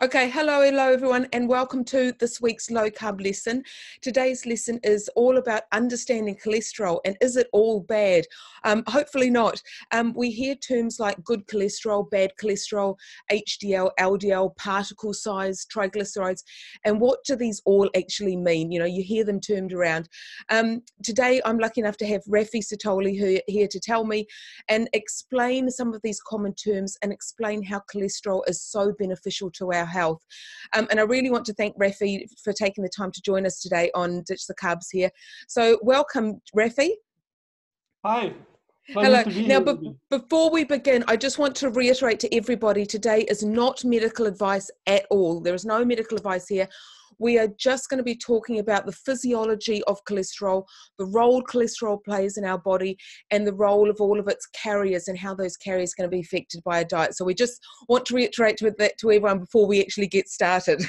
Okay, hello everyone, and welcome to this week's low carb lesson. Today's lesson is all about understanding cholesterol and is it all bad? Hopefully not. We hear terms like good cholesterol, bad cholesterol, HDL, LDL, particle size, triglycerides, and what do these all actually mean? You know, you hear them termed around. Today I'm lucky enough to have Raphi Sirtoli here to tell me and explain some of these common terms and explain how cholesterol is so beneficial to our health. And I really want to thank Raphi for taking the time to join us today on Ditch the Carbs here. So welcome, Raphi. Hi. Hello. Now, before we begin, I just want to reiterate to everybody, today is not medical advice at all. There is no medical advice here. We are just going to be talking about the physiology of cholesterol, the role cholesterol plays in our body, and the role of all of its carriers and how those carriers are going to be affected by a diet. So we just want to reiterate that to everyone before we actually get started.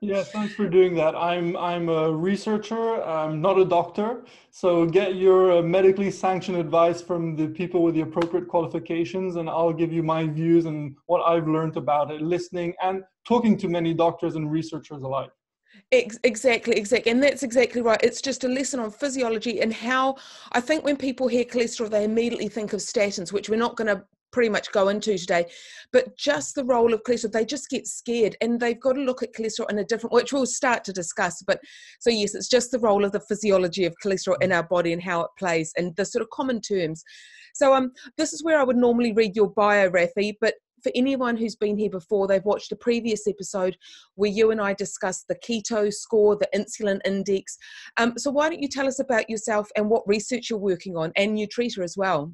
Yes, thanks for doing that. I'm a researcher. I'm not a doctor. So get your medically sanctioned advice from the people with the appropriate qualifications, and I'll give you my views and what I've learned about it, listening and talking to many doctors and researchers alike. Exactly. And that's exactly right. It's just a lesson on physiology and how I think when people hear cholesterol, they immediately think of statins, which we're not going to pretty much go into today, but just the role of cholesterol, they just get scared and they've got to look at cholesterol in a different, which we'll start to discuss. But so yes, it's just the role of the physiology of cholesterol in our body and how it plays and the sort of common terms. So this is where I would normally read your bio, Raphi, but for anyone who's been here before, they've watched a previous episode where you and I discussed the keto score, the insulin index. So why don't you tell us about yourself and what research you're working on, and Nutrita as well?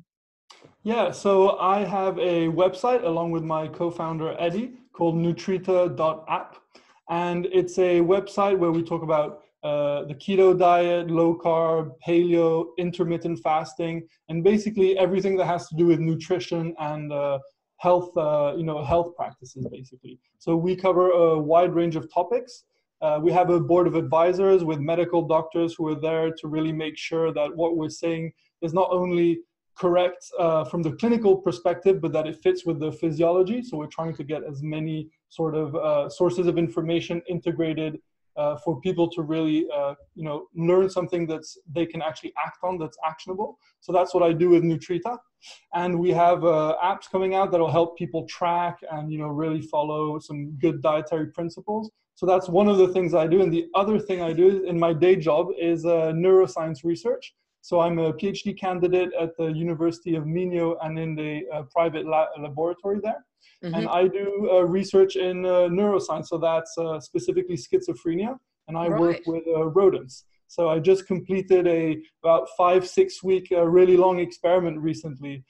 Yeah, so I have a website along with my co-founder Eddie called nutrita.app. And it's a website where we talk about the keto diet, low carb, paleo, intermittent fasting, and basically everything that has to do with nutrition and health, health practices, basically. So we cover a wide range of topics. We have a board of advisors with medical doctors who are there to really make sure that what we're saying is not only correct from the clinical perspective, but that it fits with the physiology. So we're trying to get as many sort of sources of information integrated for people to really, learn something they can actually act on, that's actionable. So that's what I do with Nutrita. And we have apps coming out that'll help people track and, really follow some good dietary principles. So that's one of the things I do. And the other thing I do in my day job is neuroscience research. So I'm a PhD candidate at the University of Minho and in the private laboratory there. Mm-hmm. And I do research in neuroscience. So that's specifically schizophrenia. And I work with rodents. So I just completed about 5-6 week really long experiment recently,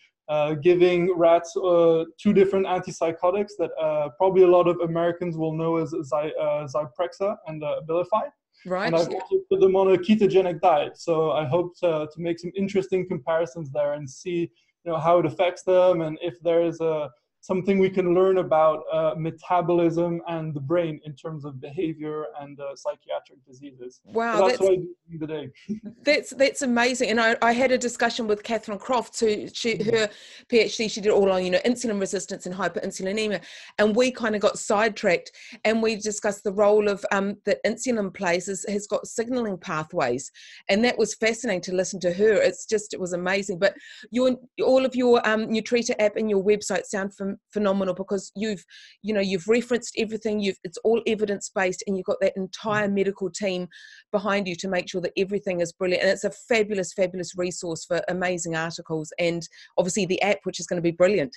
giving rats 2 different antipsychotics that probably a lot of Americans will know as Zyprexa and Abilify. Right. And I've also put them on a ketogenic diet. So I hope to make some interesting comparisons there and see, how it affects them and if there is something we can learn about metabolism and the brain in terms of behavior and psychiatric diseases. Wow, so that's what I do today. That's amazing. And I had a discussion with Catherine Croft, her PhD, she did all on, insulin resistance and hyperinsulinemia. And we kind of got sidetracked and we discussed the role of that insulin plays has got signaling pathways. And that was fascinating to listen to her. It was amazing. But all of your Nutrita app and your website sound phenomenal because you've referenced everything. It's all evidence-based and you've got that entire medical team behind you to make sure that everything is brilliant. And it's a fabulous resource for amazing articles and obviously the app, which is going to be brilliant.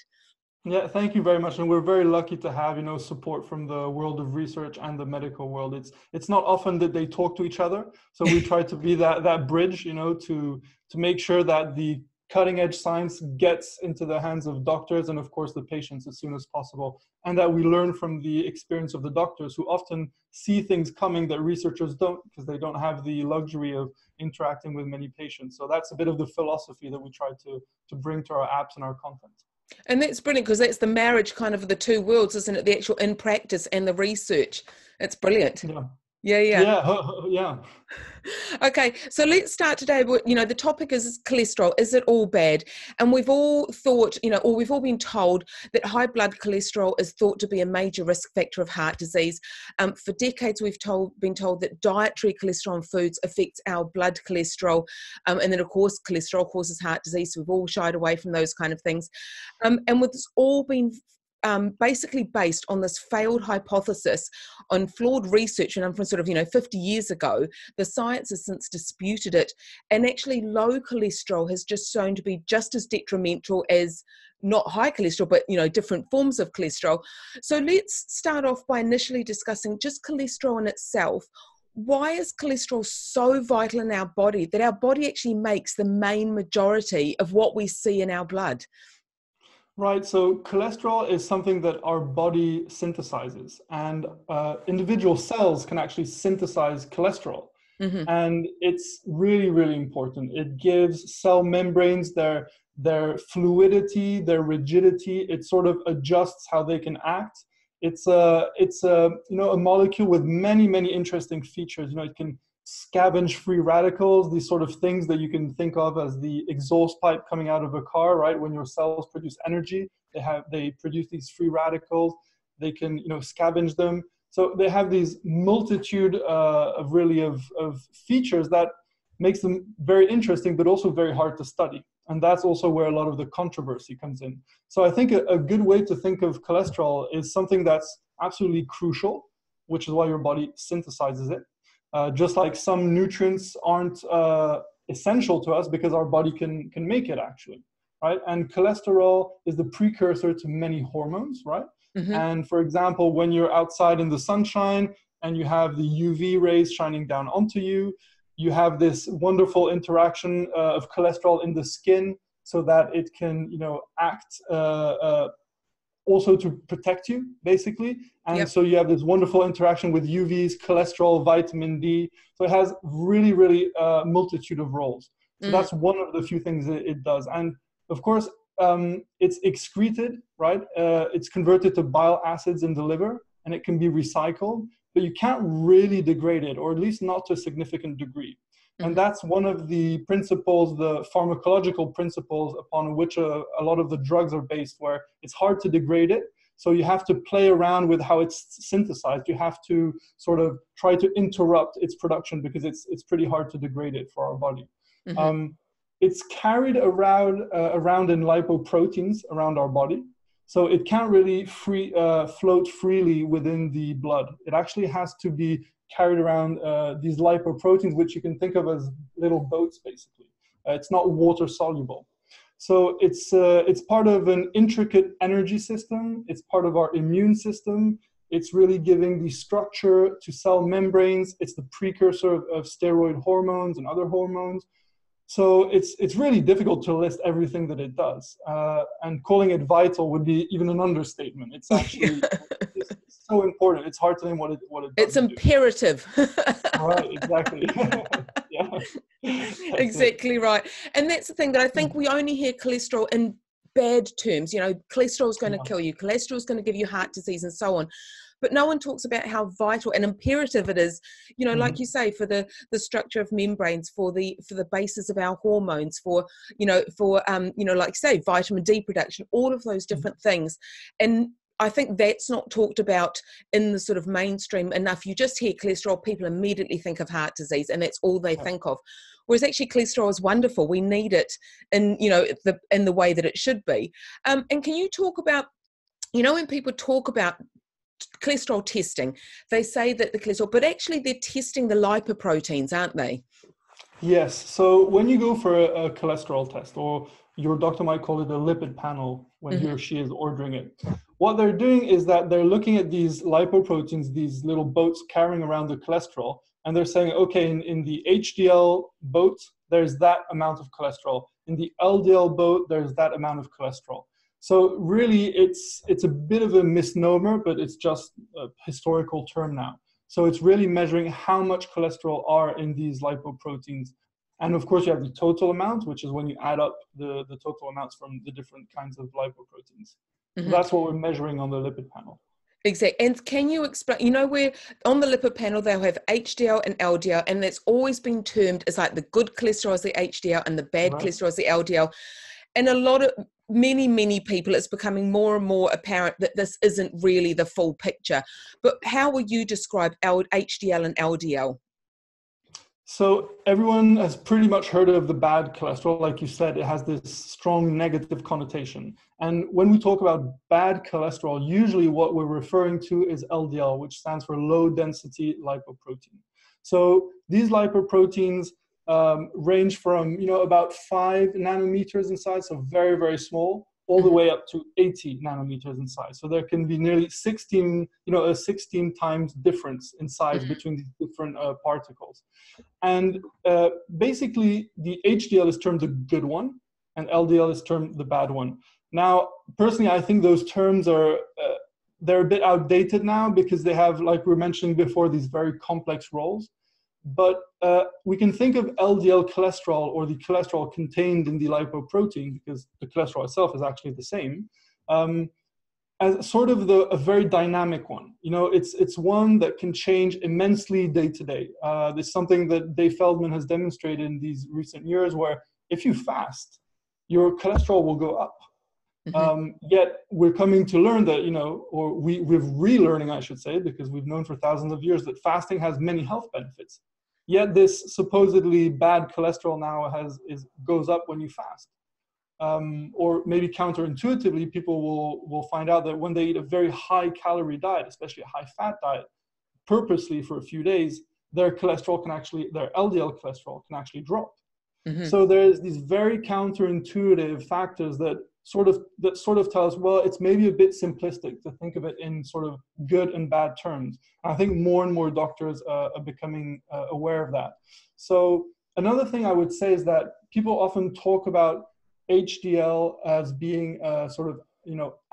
Yeah, thank you very much. And we're very lucky to have, support from the world of research and the medical world. It's not often that they talk to each other. So we try to be that bridge, to make sure that the cutting edge science gets into the hands of doctors and of course the patients as soon as possible. And that we learn from the experience of the doctors who often see things coming that researchers don't because they don't have the luxury of interacting with many patients. So that's a bit of the philosophy that we try to bring to our apps and our content. And that's brilliant because that's the marriage kind of the two worlds, isn't it? The actual in practice and the research. It's brilliant. Yeah, yeah. Yeah, yeah. Okay, so let's start today with, the topic is cholesterol. Is it all bad? And we've all thought, or we've all been told that high blood cholesterol is thought to be a major risk factor of heart disease. For decades, we've been told that dietary cholesterol in foods affects our blood cholesterol. And then, of course, cholesterol causes heart disease. So we've all shied away from those kind of things. And with this all been basically based on this failed hypothesis on flawed research, and from sort of 50 years ago. The science has since disputed it, and actually low cholesterol has just shown to be just as detrimental as not high cholesterol, but different forms of cholesterol. So let's start off by initially discussing just cholesterol in itself. Why is cholesterol so vital in our body that our body actually makes the main majority of what we see in our blood? Right, so cholesterol is something that our body synthesizes, and individual cells can actually synthesize cholesterol. Mm-hmm. And it's really, really important. It gives cell membranes their fluidity, their rigidity. It sort of adjusts how they can act. It's a molecule with many, many interesting features. It can scavenge free radicals, these sort of things that you can think of as the exhaust pipe coming out of a car, right? When your cells produce energy, they produce these free radicals. They can scavenge them. So they have these multitude of features that makes them very interesting, but also very hard to study. And that's also where a lot of the controversy comes in. So I think a good way to think of cholesterol is something that's absolutely crucial, which is why your body synthesizes it. Just like some nutrients aren't essential to us because our body can make it actually, right? And cholesterol is the precursor to many hormones, right? Mm-hmm. And for example, when you're outside in the sunshine and you have the UV rays shining down onto you, you have this wonderful interaction of cholesterol in the skin so that it can, act also to protect you, basically. And Yep. so you have this wonderful interaction with UVs, cholesterol, vitamin D. So it has really, really multitude of roles. So that's one of the few things that it does. And of course, it's excreted, right? It's converted to bile acids in the liver, and it can be recycled, but you can't really degrade it, or at least not to a significant degree. And that's one of the principles, the pharmacological principles upon which a lot of the drugs are based, where it's hard to degrade it. So you have to play around with how it's synthesized. You have to sort of try to interrupt its production because it's pretty hard to degrade it for our body. Mm-hmm. It's carried around in lipoproteins around our body. So it can't really float freely within the blood. It actually has to be carried around these lipoproteins, which you can think of as little boats, basically. It's not water soluble. So it's part of an intricate energy system. It's part of our immune system. It's really giving the structure to cell membranes. It's the precursor of steroid hormones and other hormones. So it's really difficult to list everything that it does. And calling it vital would be even an understatement. It's actually it's so important. It's hard to name what it does. It's imperative. Right, exactly. Yeah. Exactly right. And that's the thing, that I think we only hear cholesterol in bad terms. Cholesterol is going to kill you. Cholesterol is going to give you heart disease and so on. But no one talks about how vital and imperative it is, like you say, for the structure of membranes, for the basis of our hormones, for like you say, vitamin D production, all of those different things. And I think that's not talked about in the sort of mainstream enough. You just hear cholesterol, people immediately think of heart disease, and that's all they think of. Whereas actually cholesterol is wonderful. We need it in the way that it should be. And can you talk about, when people talk about cholesterol testing, they say that the cholesterol, but actually they're testing the lipoproteins, aren't they? Yes. So when you go for a cholesterol test, or your doctor might call it a lipid panel when he or she is ordering it, what they're doing is that they're looking at these lipoproteins, these little boats carrying around the cholesterol, and they're saying, okay, in the HDL boat, there's that amount of cholesterol. In the LDL boat, there's that amount of cholesterol. So really, it's a bit of a misnomer, but it's just a historical term now. So it's really measuring how much cholesterol are in these lipoproteins. And of course, you have the total amount, which is when you add up the total amounts from the different kinds of lipoproteins. So that's what we're measuring on the lipid panel. Exactly. And can you explain, where on the lipid panel, they'll have HDL and LDL, and that's always been termed as like the good cholesterol is the HDL and the bad Right. cholesterol is the LDL. And many people, it's becoming more and more apparent that this isn't really the full picture. But how will you describe HDL and LDL? So everyone has pretty much heard of the bad cholesterol. Like you said, it has this strong negative connotation. And when we talk about bad cholesterol, usually what we're referring to is LDL, which stands for low density lipoprotein. So these lipoproteins range from, about 5 nanometers in size, so very, very small, all the way up to 80 nanometers in size. So there can be nearly 16 times difference in size between these different particles. And basically, the HDL is termed the good one, and LDL is termed the bad one. Now, personally, I think those terms are, they're a bit outdated now because they have, like we were mentioning before, these very complex roles. But we can think of LDL cholesterol, or the cholesterol contained in the lipoprotein, because the cholesterol itself is actually the same, as sort of a very dynamic one. It's one that can change immensely day to day. There's something that Dave Feldman has demonstrated in these recent years, where if you fast, your cholesterol will go up. Yet we're coming to learn that, or we're relearning, I should say, because we've known for thousands of years that fasting has many health benefits. Yet this supposedly bad cholesterol now goes up when you fast. Or maybe counterintuitively, people will find out that when they eat a very high calorie diet, especially a high fat diet, purposely for a few days, their LDL cholesterol can actually drop. So there's these very counterintuitive factors that sort of tell us, well, it's maybe a bit simplistic to think of it in sort of good and bad terms. And I think more and more doctors are becoming aware of that. So another thing I would say is that people often talk about HDL as being sort of,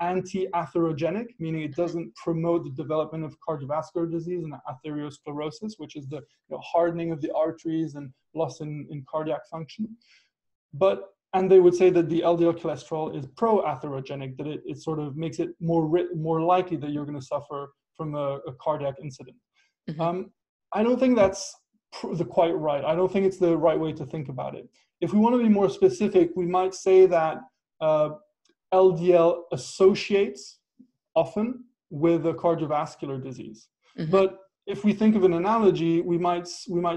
anti-atherogenic, meaning it doesn't promote the development of cardiovascular disease and atherosclerosis, which is the hardening of the arteries and loss in cardiac function. And they would say that the LDL cholesterol is pro-atherogenic, that it sort of makes it more likely that you're going to suffer from a cardiac incident. I don't think that's quite right. I don't think it's the right way to think about it. If we want to be more specific, we might say that LDL associates often with a cardiovascular disease. But if we think of an analogy, we might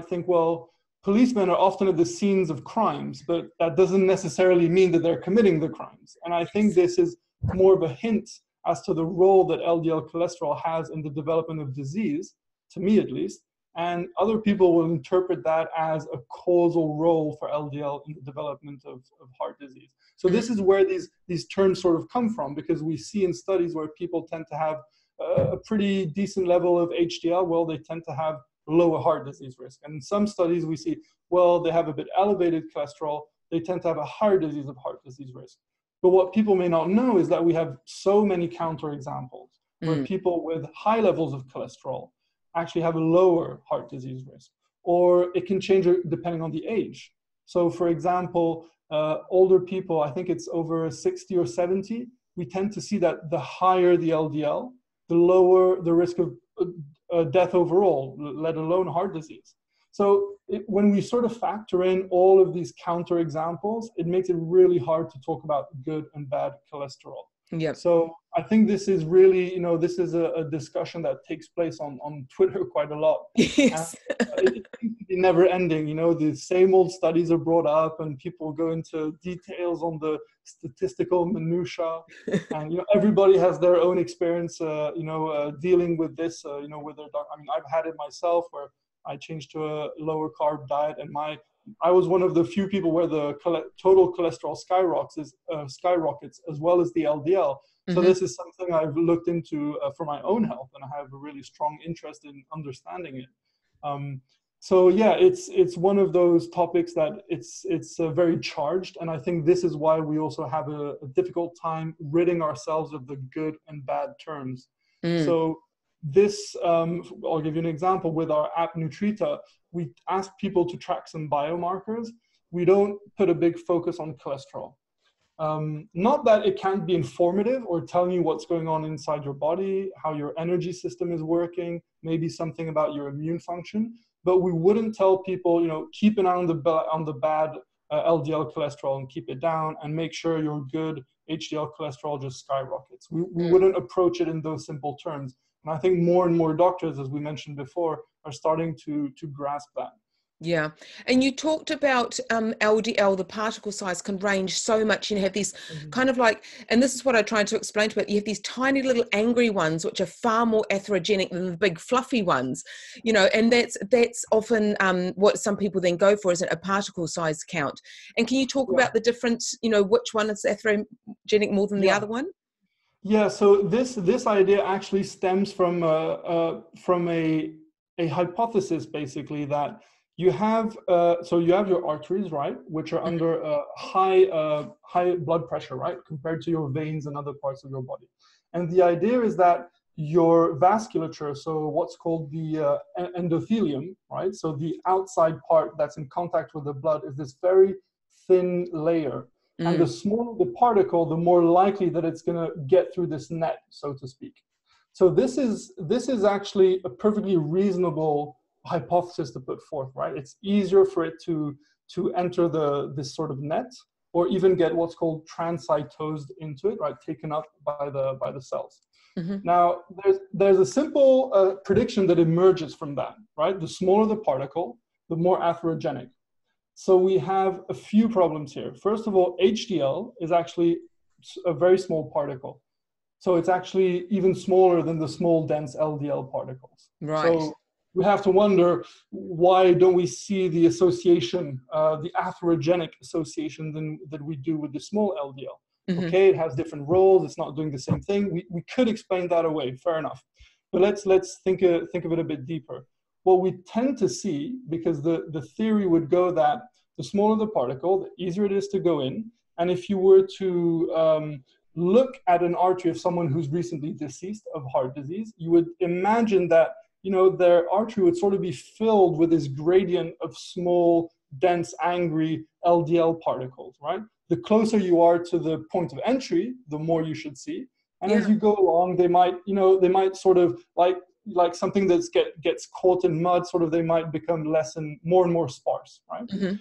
think, well, policemen are often at the scenes of crimes, but that doesn't necessarily mean that they're committing the crimes. And I think this is more of a hint as to the role that LDL cholesterol has in the development of disease, to me at least. And other people will interpret that as a causal role for LDL in the development of heart disease. So this is where these terms sort of come from, because we see in studies where people tend to have a pretty decent level of HDL, well, they tend to have lower heart disease risk. And in some studies we see, well, they have a bit elevated cholesterol, they tend to have a higher disease of heart disease risk. But what people may not know is that we have so many counterexamples where people with high levels of cholesterol actually have a lower heart disease risk, or it can change depending on the age. So for example, older people, I think it's over 60 or 70, we tend to see that the higher the LDL, the lower the risk of death overall, let alone heart disease. So when we sort of factor in all of these counterexamples, it makes it really hard to talk about good and bad cholesterol. Yeah. So I think this is really, this is a discussion that takes place on Twitter quite a lot. Yes. It seems to be never ending. The same old studies are brought up and people go into details on the statistical minutiae. And, everybody has their own experience, dealing with this, with their doctor. I mean, I've had it myself where I changed to a lower carb diet, and I was one of the few people where the total cholesterol skyrockets as well as the LDL. So this is something I've looked into for my own health, and I have a really strong interest in understanding it. So yeah, it's one of those topics that it's very charged, and I think this is why we also have a difficult time ridding ourselves of the good and bad terms. So this, I'll give you an example. With our app Nutrita, we ask people to track some biomarkers. We don't put a big focus on cholesterol. Not that it can't be informative or telling you what's going on inside your body, how your energy system is working, maybe something about your immune function, but we wouldn't tell people, keep an eye on the bad LDL cholesterol and keep it down, and make sure your good HDL cholesterol just skyrockets. We wouldn't approach it in those simple terms. And I think more and more doctors, as we mentioned before, are starting to grasp that. Yeah. And you talked about LDL, the particle size can range so much. You have these kind of like, and this is what I tried to explain to it, you have these tiny little angry ones, which are far more atherogenic than the big fluffy ones, and that's often what some people then go for, is a particle size count. And can you talk about the difference, which one is atherogenic more than the other one? Yeah, so this idea actually stems from a hypothesis, basically, that you have your arteries, right, which are under high blood pressure, right, compared to your veins and other parts of your body. And the idea is that your vasculature, so what's called the endothelium, right, so the outside part that's in contact with the blood, is this very thin layer. And the smaller the particle, the more likely that it's going to get through this net, so to speak. So this is actually a perfectly reasonable hypothesis to put forth, right? It's easier for it to enter this sort of net, or even get what's called transcytosed into it, right? Taken up by the cells. Now, there's a simple prediction that emerges from that, right? The smaller the particle, the more atherogenic. So we have a few problems here. First of all, HDL is actually a very small particle. So it's actually even smaller than the small, dense LDL particles. Right. So we have to wonder, why don't we see the association, the atherogenic association that we do with the small LDL? Okay, it has different roles. It's not doing the same thing. We could explain that away. Fair enough. But let's think of it a bit deeper. What we tend to see, because the theory would go that the smaller the particle, the easier it is to go in. And if you were to look at an artery of someone who's recently deceased of heart disease, you would imagine that their artery would sort of be filled with this gradient of small, dense, angry LDL particles, right? The closer you are to the point of entry, the more you should see. And as you go along, they might sort of like something that gets caught in mud, sort of, they might become more and more sparse, right?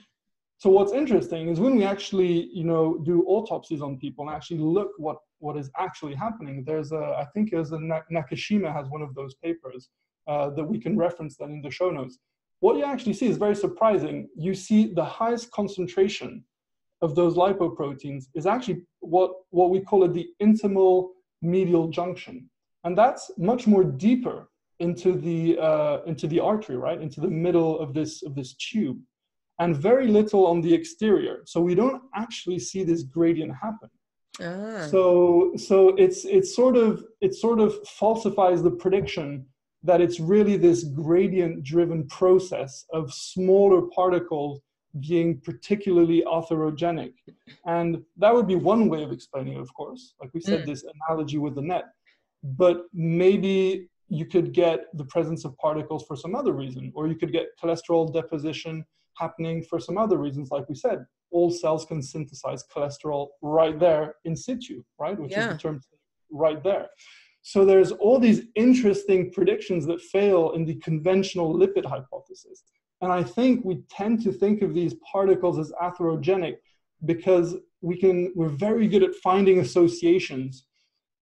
So what's interesting is when we actually, do autopsies on people and actually look what is actually happening. I think Nakashima has one of those papers that we can reference then in the show notes. What you actually see is very surprising. You see the highest concentration of those lipoproteins is actually what we call it the intimal medial junction. And that's much more deeper into the artery, right? Into the middle of this tube, and very little on the exterior. So we don't actually see this gradient happen. So it sort of falsifies the prediction that it's really this gradient-driven process of smaller particles being particularly atherogenic. And that would be one way of explaining it, of course. Like we said, this analogy with the net. But maybe you could get the presence of particles for some other reason, or you could get cholesterol deposition happening for some other reasons. Like we said, all cells can synthesize cholesterol right there in situ, right? Which is the term right there. So there's all these interesting predictions that fail in the conventional lipid hypothesis. And I think we tend to think of these particles as atherogenic because we're very good at finding associations,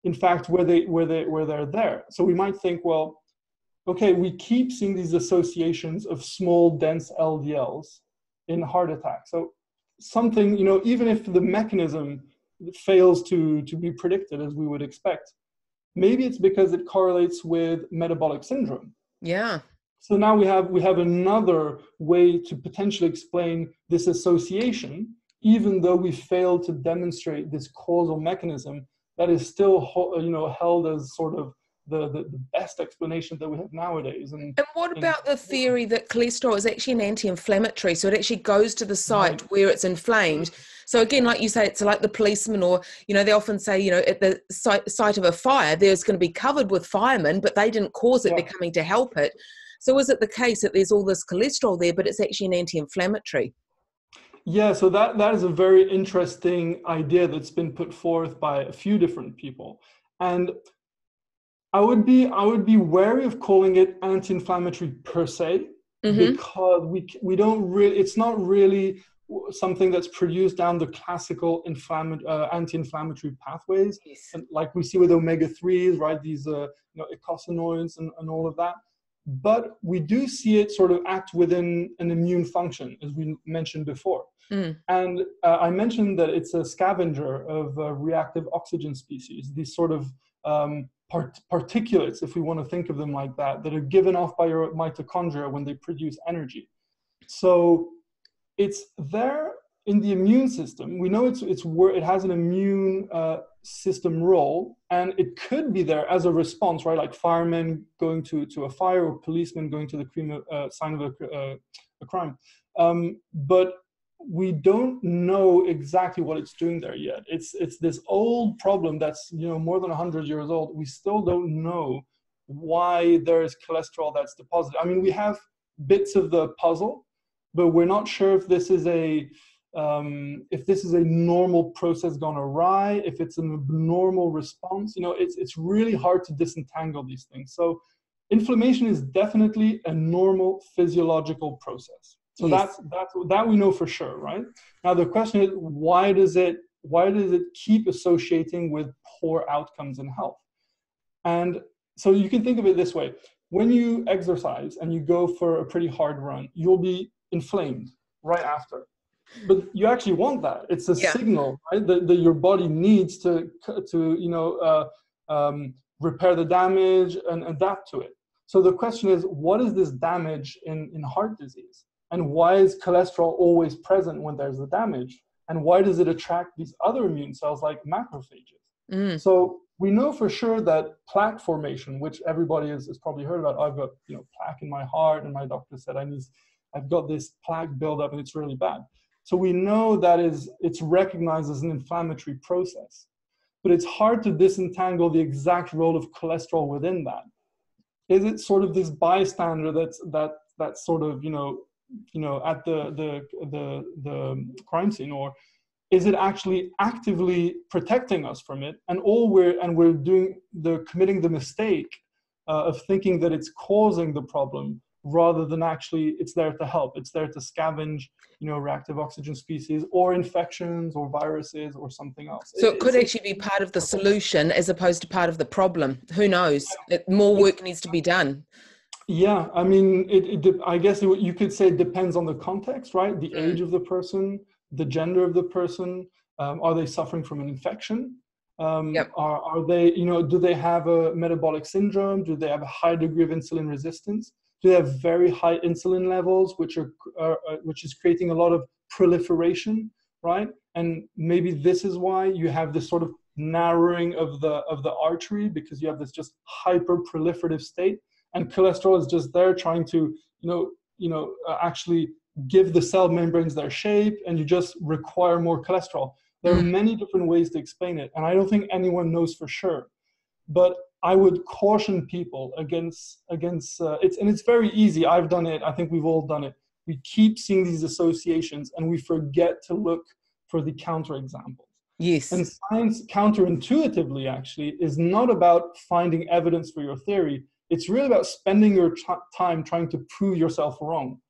in fact, where they're there. So we might think, well, okay, we keep seeing these associations of small, dense LDLs in heart attack. So something, even if the mechanism fails to be predicted as we would expect, maybe it's because it correlates with metabolic syndrome. Yeah. So now we have another way to potentially explain this association, even though we failed to demonstrate this causal mechanism that is still, held as sort of the best explanation that we have nowadays. And what about the theory that cholesterol is actually an anti-inflammatory, so it actually goes to the site where it's inflamed? So again, like you say, it's like the policeman, or they often say, at the site of a fire, there's going to be covered with firemen, but they didn't cause it; they're coming to help it. So is it the case that there's all this cholesterol there, but it's actually an anti-inflammatory? Yeah, so that is a very interesting idea that's been put forth by a few different people. And I would be wary of calling it anti-inflammatory per se, Mm-hmm. because we don't really, it's not really something that's produced down the classical anti-inflammatory pathways, Yes. and like we see with omega-3s, right? These eicosanoids and all of that. But we do see it sort of act within an immune function, as we mentioned before. Mm. And I mentioned that it's a scavenger of reactive oxygen species, these sort of particulates, if we want to think of them like that are given off by your mitochondria when they produce energy. So it's there in the immune system. We know it's where it has an immune system role, and it could be there as a response, right? Like firemen going to a fire, or policemen going to the scene of a crime. But we don't know exactly what it's doing there yet. It's this old problem that's more than 100 years old. We still don't know why there is cholesterol that's deposited. I mean, we have bits of the puzzle, but we're not sure if this is a normal process gone awry, if it's an abnormal response. It's really hard to disentangle these things. So inflammation is definitely a normal physiological process. So Yes. that we know for sure, right? Now the question is, why does it keep associating with poor outcomes in health? And so you can think of it this way: when you exercise and you go for a pretty hard run, you'll be inflamed right after. But you actually want that. It's a Yeah. signal, right, that your body needs to repair the damage and adapt to it. So the question is, what is this damage in heart disease? And why is cholesterol always present when there's the damage? And why does it attract these other immune cells like macrophages? Mm. So we know for sure that plaque formation, which everybody has probably heard about. I've got plaque in my heart, and my doctor said I've got this plaque buildup, and it's really bad. So we know that it's recognized as an inflammatory process, but it's hard to disentangle the exact role of cholesterol within that. Is it sort of this bystander that's sort of at the crime scene, or is it actually actively protecting us from it? And we're committing the mistake of thinking that it's causing the problem, rather than actually it's there to help. It's there to scavenge, reactive oxygen species, or infections, or viruses, or something else. So it could actually be part of the solution as opposed to part of the problem. Who knows? More work needs to be done. Yeah, I mean, I guess you could say it depends on the context, right? The age of the person, the gender of the person. Are they suffering from an infection? Yep. Are they, do they have a metabolic syndrome? Do they have a high degree of insulin resistance? Do they have very high insulin levels, which is creating a lot of proliferation, right? And maybe this is why you have this sort of narrowing of the artery, because you have this just hyper proliferative state. And cholesterol is just there trying to, actually give the cell membranes their shape, and you just require more cholesterol. There are many different ways to explain it, and I don't think anyone knows for sure. But I would caution people against it's very easy. I've done it. I think we've all done it. We keep seeing these associations, and we forget to look for the counterexamples. Yes. And science, counterintuitively, actually, is not about finding evidence for your theory. It's really about spending your time trying to prove yourself wrong.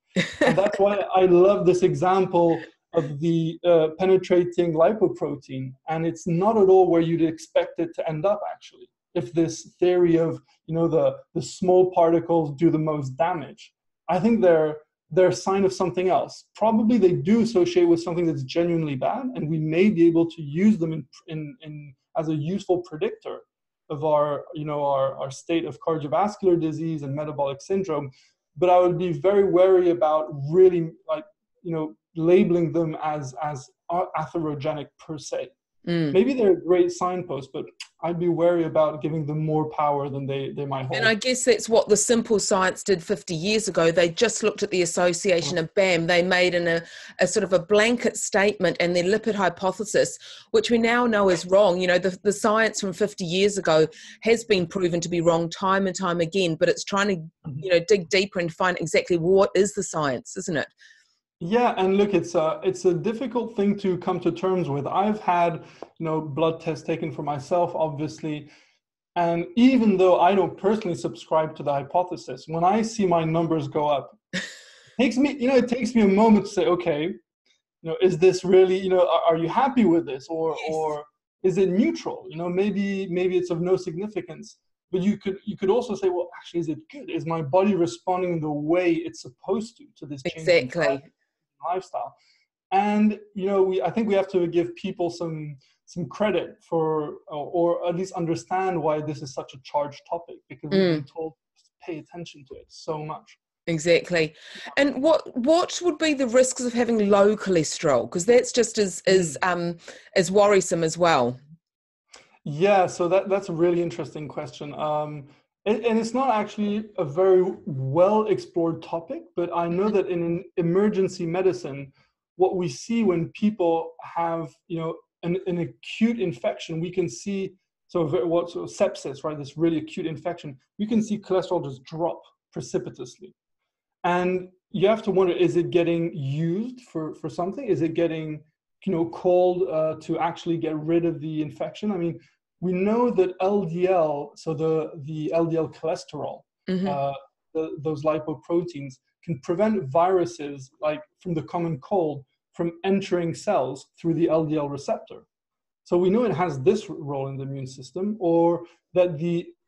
And that's why I love this example of the penetrating lipoprotein. And it's not at all where you'd expect it to end up, actually. If this theory of, the small particles do the most damage, I think they're a sign of something else. Probably they do associate with something that's genuinely bad, and we may be able to use them in as a useful predictor of our state of cardiovascular disease and metabolic syndrome. But I would be very wary about really labeling them as atherogenic per se. Maybe they're a great signpost, but I'd be wary about giving them more power than they might hold. And I guess that's what the simple science did 50 years ago. They just looked at the association and bam, they made a sort of a blanket statement, and their lipid hypothesis, which we now know is wrong. The science from 50 years ago has been proven to be wrong time and time again, but it's trying to, dig deeper and find exactly what is the science, isn't it? Yeah, and look, it's a difficult thing to come to terms with. I've had, blood tests taken for myself, obviously, and even though I don't personally subscribe to the hypothesis, when I see my numbers go up, it takes me a moment to say, okay, is this really, are you happy with this, Yes. or is it neutral? Maybe it's of no significance. But you could also say, well, actually, is it good? Is my body responding the way it's supposed to this change in diet, Exactly. lifestyle? And I think we have to give people some credit for, or at least understand why this is such a charged topic, because we've been told to pay attention to it so much. Exactly. And what would be the risks of having low cholesterol? Because that's just as worrisome as well. Yeah, so that's a really interesting question. And it's not actually a very well explored topic, but I know that in emergency medicine, what we see when people have, an acute infection, we can see, so sepsis, right? This really acute infection, we can see cholesterol just drop precipitously. And you have to wonder, is it getting used for something? Is it getting, called to actually get rid of the infection? I mean, we know that LDL, so the LDL cholesterol, uh, those lipoproteins can prevent viruses like from the common cold from entering cells through the LDL receptor. So we know it has this role in the immune system, or that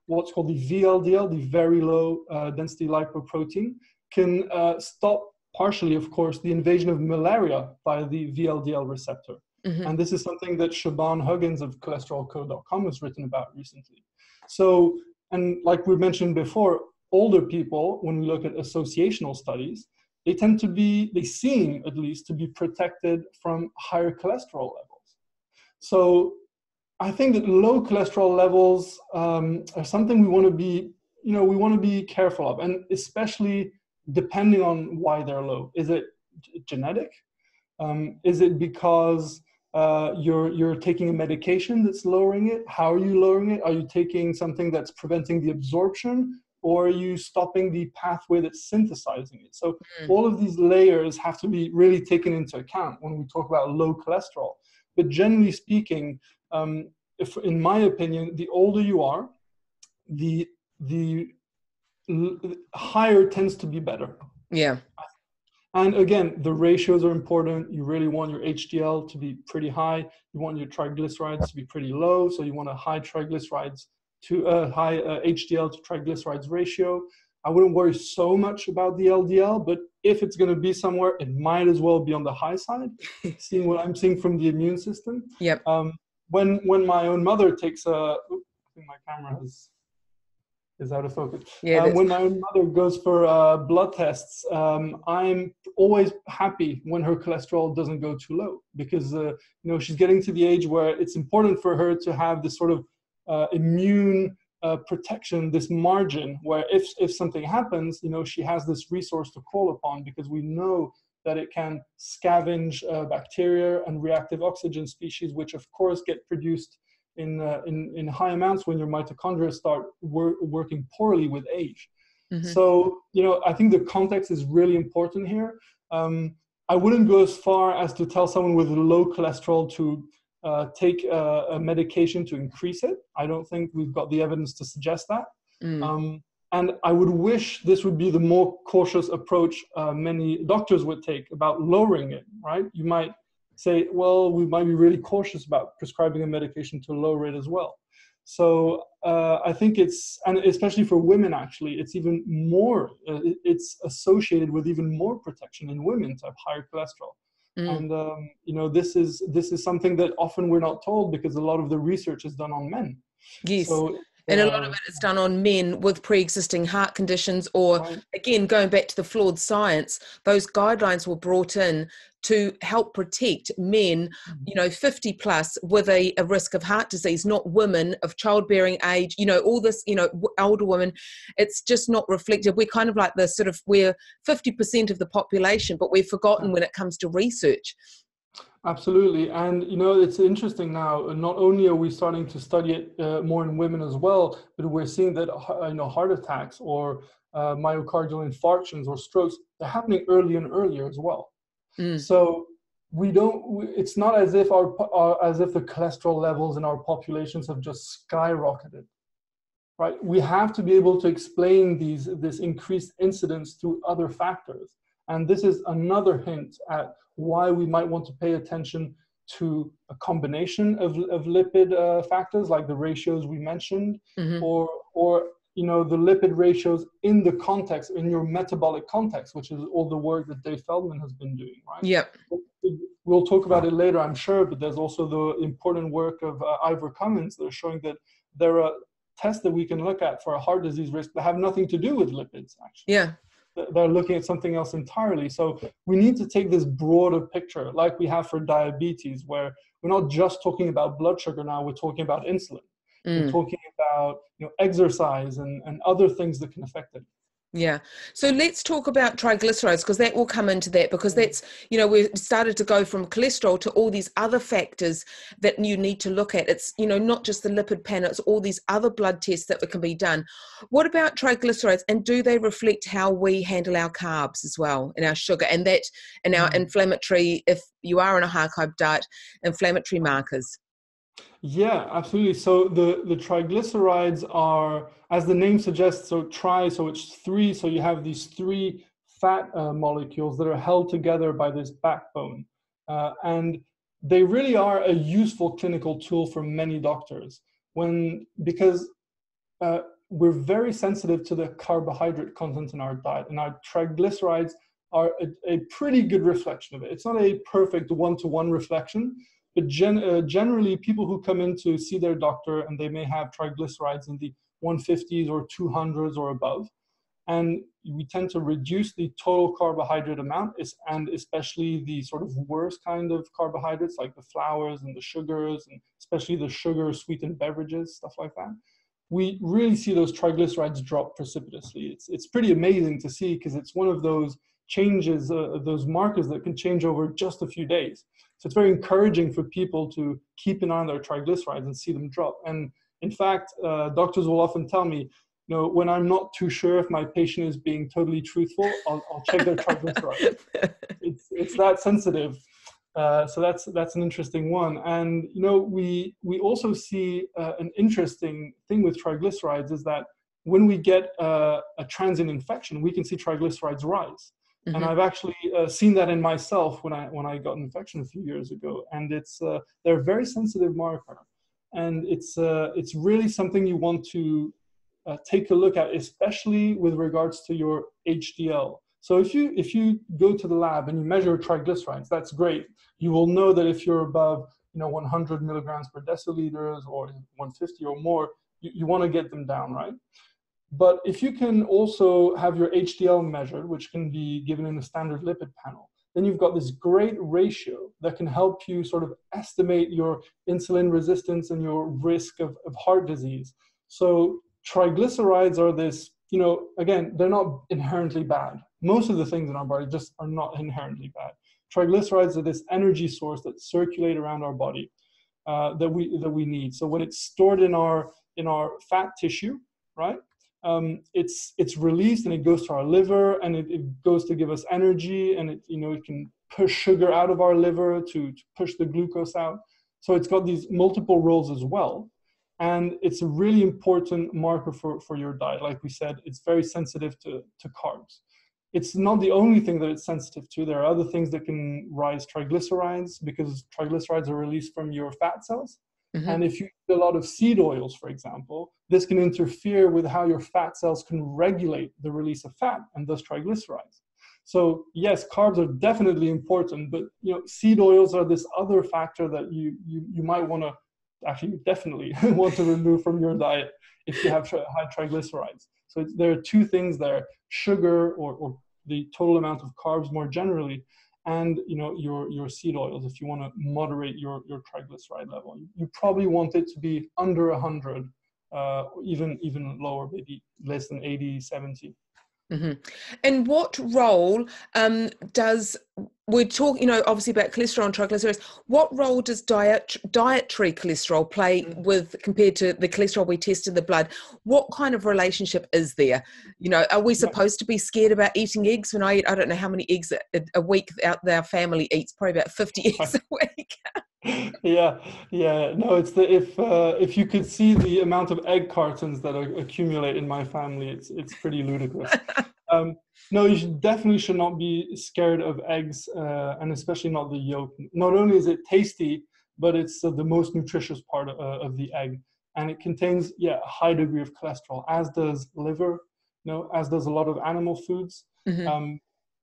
what's called the VLDL, the very low density lipoprotein, can stop partially, of course, the invasion of malaria by the VLDL receptor. And this is something that Siobhan Huggins of cholesterolcode.com has written about recently. So, and like we mentioned before, older people, when we look at associational studies, they seem at least to be protected from higher cholesterol levels. So I think that low cholesterol levels are something we want to be careful of, and especially depending on why they're low. Is it genetic? Is it because you're taking a medication that's lowering it? How are you lowering it? Are you taking something that's preventing the absorption, or are you stopping the pathway that's synthesizing it? So all of these layers have to be really taken into account when we talk about low cholesterol. But generally speaking, if, in my opinion, the older you are, the higher tends to be better. Yeah. And again, the ratios are important. You really want your HDL to be pretty high. You want your triglycerides to be pretty low. So you want a high triglycerides to high HDL to triglycerides ratio. I wouldn't worry so much about the LDL, but if it's going to be somewhere, it might as well be on the high side. Seeing what I'm seeing from the immune system. Yep. When my own mother takes I think my camera is out of focus. Yeah, When my own mother goes for blood tests, I'm always happy when her cholesterol doesn't go too low, because she's getting to the age where it's important for her to have this sort of immune protection, this margin where if something happens, she has this resource to call upon, because we know that it can scavenge bacteria and reactive oxygen species, which of course get produced in high amounts when your mitochondria start working poorly with age. So, I think the context is really important here. I wouldn't go as far as to tell someone with low cholesterol to take a medication to increase it. I don't think we've got the evidence to suggest that. And I would wish this would be the more cautious approach many doctors would take about lowering it, right? You might say, well, we might be really cautious about prescribing a medication to lower it as well. So I think and especially for women, actually, it's even more, it's associated with even more protection in women to have higher cholesterol. And, this is something that often we're not told, because a lot of the research is done on men. Yes. So, and a lot of it is done on men with pre-existing heart conditions, or right. Again, going back to the flawed science, those guidelines were brought in to help protect men, 50 plus with a risk of heart disease, not women of childbearing age, all this, older women. It's just not reflected. We're kind of like the sort of, we're 50% of the population, but we've forgotten when it comes to research. Absolutely. And, it's interesting now, not only are we starting to study it more in women as well, but we're seeing that, heart attacks or myocardial infarctions or strokes, they're happening earlier and earlier as well. Mm. So it's not as if as if the cholesterol levels in our populations have just skyrocketed, right? We have to be able to explain this increased incidence through other factors. And this is another hint at why we might want to pay attention to a combination of lipid factors, like the ratios we mentioned, Mm-hmm. or the lipid ratios in the context, in your metabolic context, which is all the work that Dave Feldman has been doing, right? Yep. We'll talk about it later, I'm sure, but there's also the important work of Ivor Cummins that are showing that there are tests that we can look at for a heart disease risk that have nothing to do with lipids, actually. Yeah. They're looking at something else entirely. So we need to take this broader picture, like we have for diabetes, where we're not just talking about blood sugar now, we're talking about insulin. We're talking about exercise and other things that can affect it. Yeah. So let's talk about triglycerides, because that will come into that, because that's, we started to go from cholesterol to all these other factors that you need to look at. It's, not just the lipid panel, it's all these other blood tests that can be done. What about triglycerides, and do they reflect how we handle our carbs as well, and our sugar, and that, and our inflammatory, if you are on a high carb diet, inflammatory markers? Yeah, absolutely. So the triglycerides are, as the name suggests, so it's three. So you have these three fat molecules that are held together by this backbone. And they really are a useful clinical tool for many doctors because we're very sensitive to the carbohydrate content in our diet, and our triglycerides are a pretty good reflection of it. It's not a perfect one-to-one reflection, but generally people who come in to see their doctor and they may have triglycerides in the 150s or 200s or above. And we tend to reduce the total carbohydrate amount, and especially the sort of worst kind of carbohydrates like the flours and the sugars, and especially the sugar-sweetened beverages, stuff like that. We really see those triglycerides drop precipitously. It's pretty amazing to see, because it's one of those changes, those markers that can change over just a few days. So it's very encouraging for people to keep an eye on their triglycerides and see them drop. And in fact, doctors will often tell me, when I'm not too sure if my patient is being totally truthful, I'll check their triglycerides. It's that sensitive. So that's an interesting one. And we also see an interesting thing with triglycerides is that when we get a transient infection, we can see triglycerides rise. Mm-hmm. And I've actually seen that in myself when I got an infection a few years ago. And they're a very sensitive marker, and it's really something you want to take a look at, especially with regards to your HDL. So if you go to the lab and you measure triglycerides, that's great. You will know that if you're above 100 milligrams per deciliters or 150 or more, you want to get them down, right? But if you can also have your HDL measured, which can be given in a standard lipid panel, then you've got this great ratio that can help you sort of estimate your insulin resistance and your risk of heart disease. So triglycerides are this, again, they're not inherently bad. Most of the things in our body just are not inherently bad. Triglycerides are this energy source that circulate around our body that we need. So when it's stored in our fat tissue, right? It's released and it goes to our liver, and it goes to give us energy, and it can push sugar out of our liver to push the glucose out. So it's got these multiple roles as well. And it's a really important marker for your diet. Like we said, it's very sensitive to carbs. It's not the only thing that it's sensitive to. There are other things that can rise triglycerides, because triglycerides are released from your fat cells. Mm-hmm. And if you eat a lot of seed oils, for example, this can interfere with how your fat cells can regulate the release of fat and thus triglycerides. So yes, carbs are definitely important, but seed oils are this other factor that you might want to actually definitely want to remove from your diet if you have high triglycerides. So there are two things there: sugar or the total amount of carbs more generally, and your seed oils if you want to moderate your triglyceride level. You probably want it to be under 100, even lower, maybe less than 80, 70. Hmm. And what role does, we're talking, obviously about cholesterol and triglycerides. What role does dietary cholesterol play with compared to the cholesterol we test in the blood? What kind of relationship is there? Are we supposed to be scared about eating eggs? When I eat, I don't know how many eggs a week our family eats, probably about 50 eggs a week. Yeah, yeah. No, it's if you could see the amount of egg cartons that accumulate in my family, it's pretty ludicrous. No, you definitely should not be scared of eggs, and especially not the yolk. Not only is it tasty, but it's the most nutritious part of the egg, and it contains a high degree of cholesterol, as does liver, as does a lot of animal foods. Mm-hmm.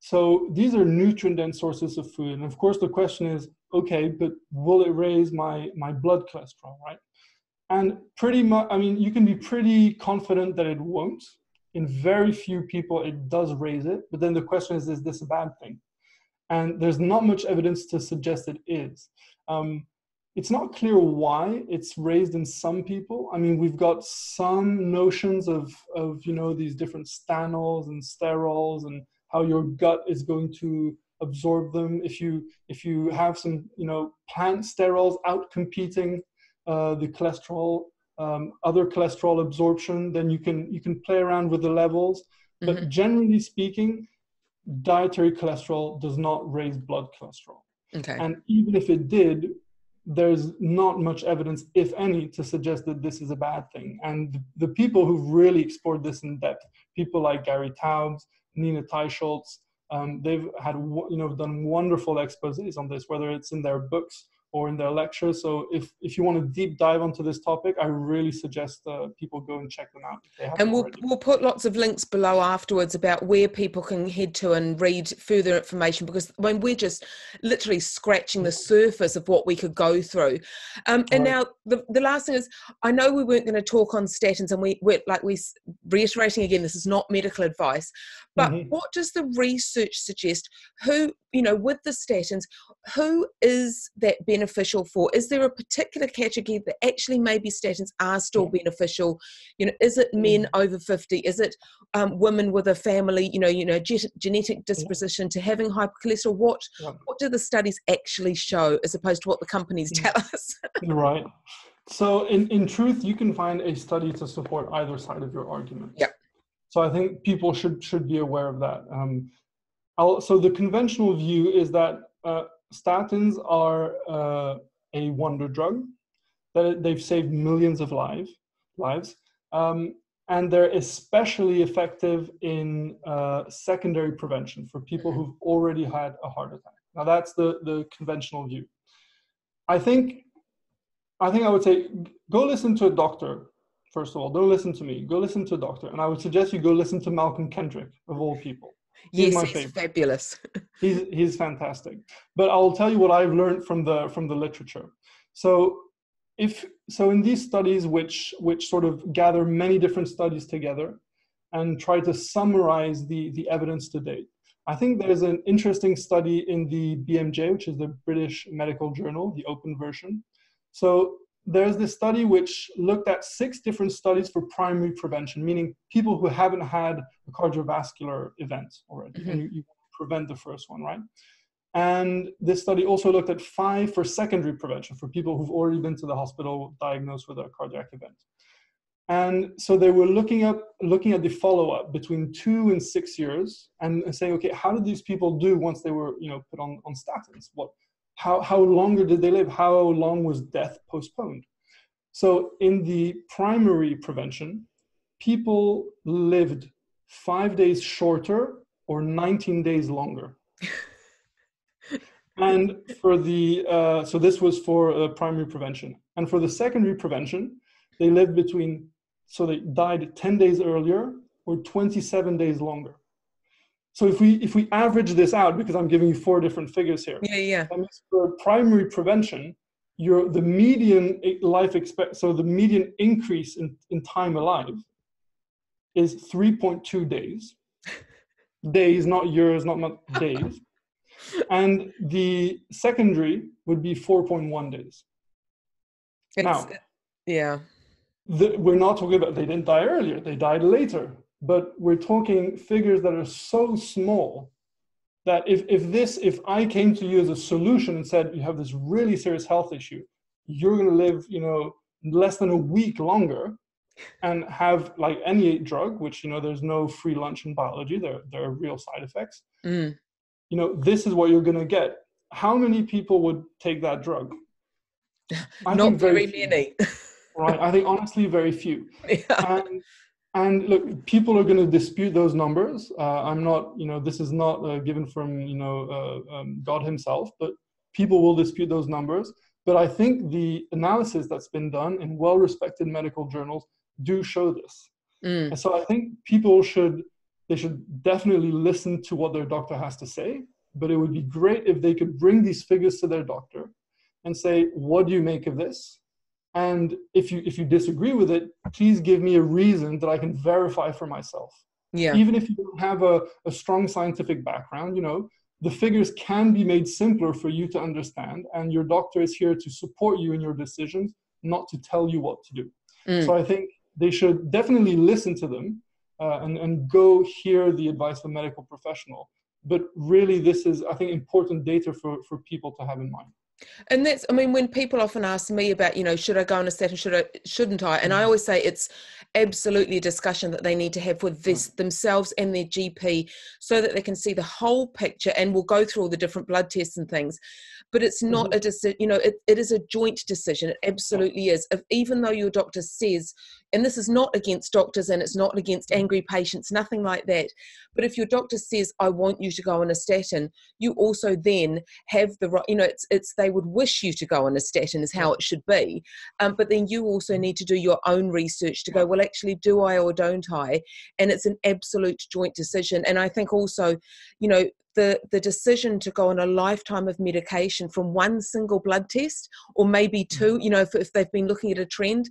So these are nutrient-dense sources of food, and of course the question is, okay, but will it raise my blood cholesterol, right? And pretty much, I mean, you can be pretty confident that it won't. In very few people, it does raise it. But then the question is this a bad thing? And there's not much evidence to suggest it is. It's not clear why it's raised in some people. I mean, we've got some notions of these different stanols and sterols and how your gut is going to absorb them. If you have some plant sterols out competing the cholesterol, other cholesterol absorption, then you can play around with the levels. But Mm-hmm. generally speaking, dietary cholesterol does not raise blood cholesterol. Okay. And even if it did, there's not much evidence, if any, to suggest that this is a bad thing. And the people who've really explored this in depth, people like Gary Taubes, Nina Teicholz, they've had done wonderful exposés on this, whether it's in their books or in their lectures. So if you want to deep dive onto this topic, I really suggest people go and check them out if they haven't And already. we'll put lots of links below afterwards about where people can head to and read further information, because when we're just literally scratching the surface of what we could go through. And Right. now the last thing is, I know we weren't going to talk on statins, and we're reiterating again, this is not medical advice, but what does the research suggest? Who, with the statins, who is that beneficial for? Is there a particular category that actually maybe statins are still beneficial? Is it men over 50? Is it women with a family, genetic disposition to having hypercholesterol? What do the studies actually show, as opposed to what the companies tell us? Right. So in truth, you can find a study to support either side of your argument. Yeah. So I think people should be aware of that. So the conventional view is that statins are a wonder drug, that they've saved millions of lives, and they're especially effective in secondary prevention for people who've already had a heart attack. Now that's the conventional view. I think I would say go listen to a doctor. First of all, don't listen to me. Go listen to a doctor. And I would suggest you go listen to Malcolm Kendrick, of all people. He's my favorite. Fabulous. He's fantastic. But I'll tell you what I've learned from the literature. So in these studies, which sort of gather many different studies together and try to summarize the evidence to date, I think there's an interesting study in the BMJ, which is the British Medical Journal, the open version. So there's this study which looked at 6 different studies for primary prevention, meaning people who haven't had a cardiovascular event already, and you prevent the first one, right? And this study also looked at 5 for secondary prevention, for people who've already been to the hospital diagnosed with a cardiac event. And so they were looking at the follow-up between 2 and 6 years and saying, okay, how did these people do once they were put on statins? How longer did they live? How long was death postponed? So in the primary prevention, people lived 5 days shorter or 19 days longer. And for the, so this was for primary prevention. And for the secondary prevention, they lived so they died 10 days earlier or 27 days longer. So if we average this out, because I'm giving you 4 different figures here. Yeah. That means for primary prevention, the median life so the median increase in time alive is 3.2 days. Days, not years, not months, days. And the secondary would be 4.1 days. We're not talking about they didn't die earlier, they died later. but we're talking figures that are so small that if I came to you as a solution and said, you have this really serious health issue, you're going to live, less than a week longer and have like any drug, which, there's no free lunch in biology. There are real side effects. This is what you're going to get. How many people would take that drug? Not very many. Right. I think honestly, very few. Yeah. And look, people are going to dispute those numbers. I'm not, this is not given from, God himself, but people will dispute those numbers. But I think the analysis that's been done in well-respected medical journals do show this. And so I think people should definitely listen to what their doctor has to say, but it would be great if they could bring these figures to their doctor and say, what do you make of this? And if you disagree with it, please give me a reason that I can verify for myself. Yeah. Even if you don't have a strong scientific background, the figures can be made simpler for you to understand, and your doctor is here to support you in your decisions, not to tell you what to do. So I think they should definitely listen to them and go hear the advice of a medical professional. But really, this is, I think, important data for people to have in mind. And that's, when people often ask me about, should I go on a statin, shouldn't I? And I always say it's absolutely a discussion that they need to have with themselves and their GP so that they can see the whole picture, and we'll go through all the different blood tests and things. But it's not a decision, it is a joint decision. It absolutely is. Even though your doctor says, and this is not against doctors and it's not against angry patients, nothing like that. But if your doctor says, I want you to go on a statin, you also then have the right, it's they would wish you to go on a statin is how it should be. But then you also need to do your own research to go, well, actually, do I or don't I? And it's an absolute joint decision. And I think also, the decision to go on a lifetime of medication from one single blood test, or maybe two, if they've been looking at a trend,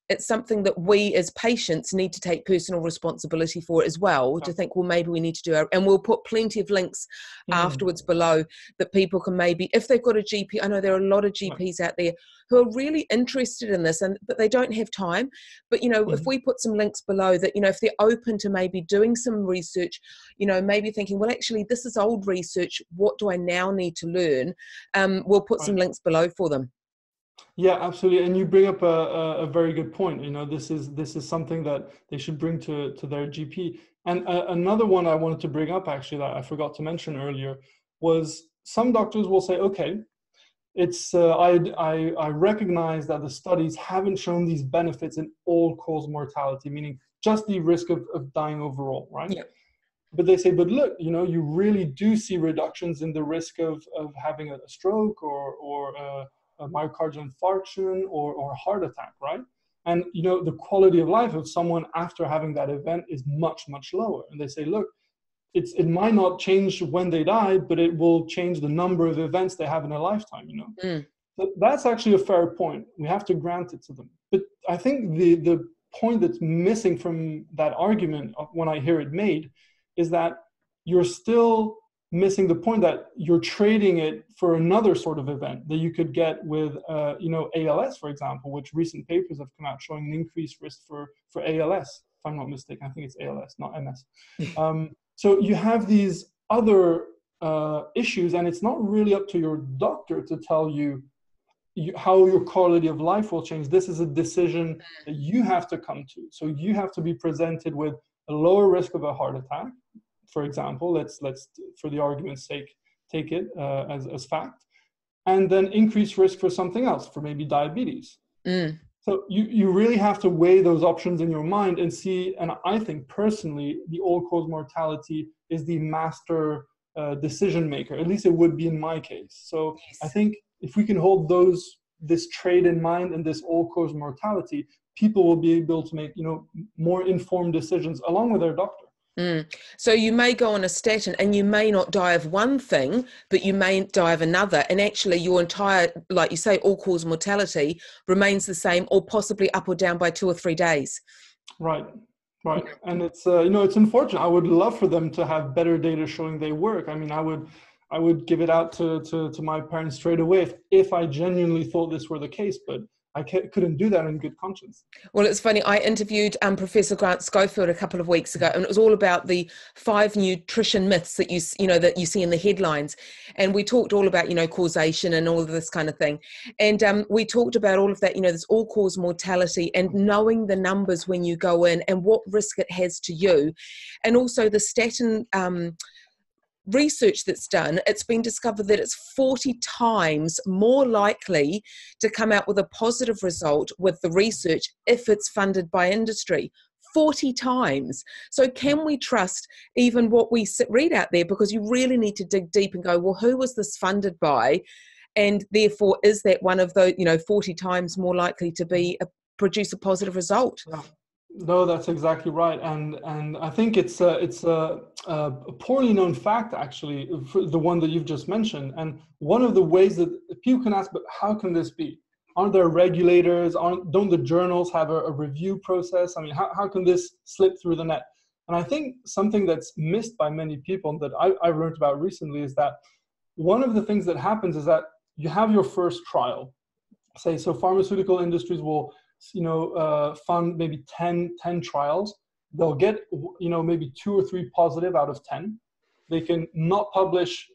it's something that we as patients need to take personal responsibility for as well, to think, well, maybe we need to do our, and we'll put plenty of links afterwards below that people can maybe, if they've got a GP, I know there are a lot of GPs out there who are really interested in this, but they don't have time. But, if we put some links below that, if they're open to maybe doing some research, maybe thinking, well, actually, this is old research, what do I now need to learn? We'll put some links below for them. Yeah, absolutely. And you bring up a very good point. This is something that they should bring to their GP. And another one I wanted to bring up, actually, that I forgot to mention earlier, was some doctors will say, okay, it's I recognize that the studies haven't shown these benefits in all-cause mortality, meaning just the risk of dying overall, right? Yeah. But they say, but look, you really do see reductions in the risk of having a stroke or a myocardial infarction or a heart attack, right? And the quality of life of someone after having that event is much, much lower. And they say, look, it might not change when they die, but it will change the number of events they have in a lifetime, So that's actually a fair point. We have to grant it to them. But I think the point that's missing from that argument when I hear it made is that you're still missing the point that you're trading it for another sort of event that you could get with, ALS, for example, which recent papers have come out showing an increased risk for ALS, if I'm not mistaken. I think it's ALS, not MS. So you have these other issues, and it's not really up to your doctor to tell you how your quality of life will change. This is a decision that you have to come to. So you have to be presented with a lower risk of a heart attack, for example. Let's for the argument's sake take it as fact, and then increased risk for something else, for maybe diabetes. So you really have to weigh those options in your mind and see. And I think personally, the all-cause mortality is the master decision maker. At least it would be in my case. So yes. I think if we can hold this trade in mind and this all-cause mortality, people will be able to make more informed decisions along with their doctor. So you may go on a statin and you may not die of one thing, but you may die of another. And actually your entire, like you say, all-cause mortality remains the same, or possibly up or down by 2 or 3 days. Right. And it's, it's unfortunate. I would love for them to have better data showing they work. I mean, I would give it out to my parents straight away if I genuinely thought this were the case, but I couldn't do that in good conscience. Well, it's funny. I interviewed Professor Grant Schofield a couple of weeks ago, and it was all about the 5 nutrition myths that that you see in the headlines. And we talked all about, causation and all of this kind of thing. And we talked about all of that, this all-cause mortality and knowing the numbers when you go in and what risk it has to you. And also the statin research that's done, it's been discovered that it's 40 times more likely to come out with a positive result with the research if it's funded by industry. 40 times. So can we trust even what we read out there? Because you really need to dig deep and go, well, who was this funded by? And therefore, is that one of those, 40 times more likely to produce a positive result? Yeah. No, that's exactly right, and I think it's a poorly known fact, actually, for the one that you've just mentioned. And one of the ways that people can ask, but how can this be? Aren't there regulators? Don't the journals have a review process? I mean, how can this slip through the net? And I think something that's missed by many people that I've learned about recently is that one of the things that happens is that you have your first trial. Say, so pharmaceutical industries will fund maybe 10 trials. They'll get, maybe 2 or 3 positive out of 10. They can not publish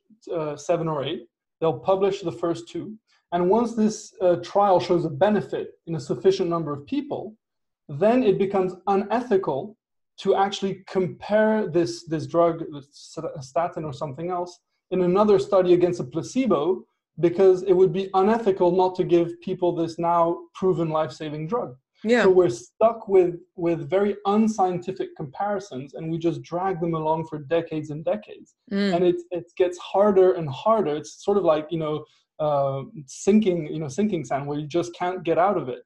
7 or 8. They'll publish the first 2. And once this trial shows a benefit in a sufficient number of people, then it becomes unethical to actually compare this drug, a statin or something else, in another study against a placebo, because it would be unethical not to give people this now proven life-saving drug. Yeah. So we're stuck with very unscientific comparisons, and we just drag them along for decades and decades. And it gets harder and harder. It's sort of like, sinking sand, where you just can't get out of it.